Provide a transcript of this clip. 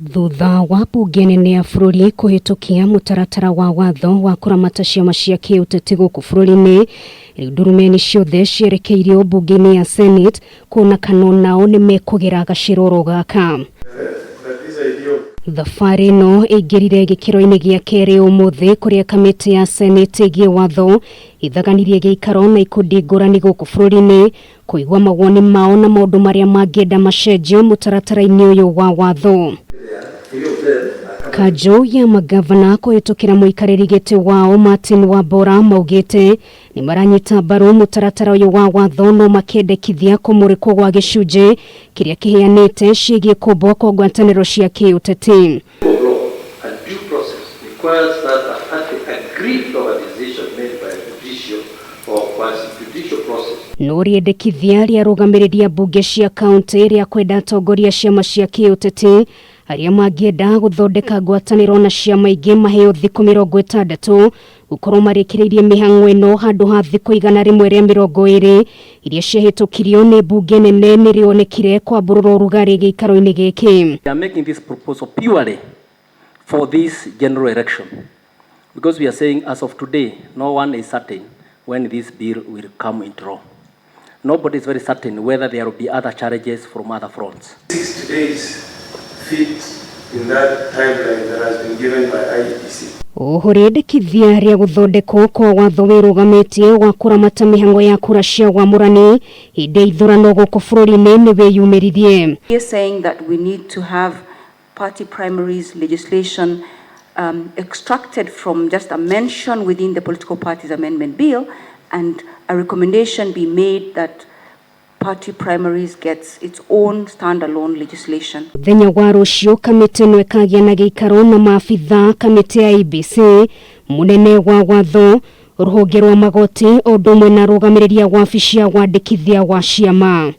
Thutha wa bunge nene ya bũrũri kũhĩtũkia mutaratra wa watho wa kuramata ciama cia kiuteti gũkũ bũrũri-inĩ, undumwe ciothe cierekeirio bunge-inĩ ya Senate kuona kana nao nĩ mekũgera gaciroro gaka. Thabarĩ ĩno ĩingĩrire gĩkĩro-inĩ gĩa kerĩ ũmũthĩ kũrĩa kamĩtĩ ya Senate igii watho ithaganirie gĩikaro na ikundi ngurani gũkũ bũrũri-inĩ kũigua mawoni mao na maũndũ marĩa mangĩenda macenjio mũtaratara-inĩ ũyũ wa watho. Kanjũ ya magavana kũhĩtũkĩra mũikarĩri gĩtĩ wao Martin Wambora maugĩte nĩ maranyita mbaru mũtaratara ũyũ wa watho no makĩendekithia kũmũrĩkwo gwa gĩcunjĩ kĩrĩa kĩheanĩte ciĩgiĩ kũmbwo kwa ngwatanĩro cia kiuteti. No rĩendekithia rĩarũgamĩrĩria bunge cia kaunti rĩa kwenda atongoria ciama cia kiuteti arĩa mangĩenda gũthondeka ngwatanĩro na ciama ingĩ maheo thikũ 60 gũkorwo marĩkĩrĩirie mĩhang'o ĩno handũ ha thikũ 120 iria ciahĩtũkirio nĩ bunge nene nĩ rĩonekire kwambũrũra ũrugarĩ gĩikaro-inĩ gĩkĩ. We are making this proposal purely for this general election because we are saying as of today no one is certain when this bill will come into law. Nobody is very certain whether there will be other challenges from other fronts. 60 days fit in that timeline that has been given by IEBC. Rĩendekithia rĩa gũthondekwo kwa watho wĩrũgamĩtie wa kuramata mĩhang'o ya kura cia wamũrani hĩndĩ ithurano gũkũ bũrũri-inĩ nĩ wĩyumĩririe. We are saying that we need to have party primaries legislation extracted from just a mention within the Political Parties Amendment Bill, and a recommendation be made that party primaries gets its own standalone legislation. Thenya wa rũciũ kamĩtĩ ĩno ĩkagĩa na gĩikaro na maabitha kamĩtĩ ya IEBC, mũnene wa watho, rũhonge rwa magoti, undumwe na rũgamĩrĩria wabici ya wandĩkithia wa ciama.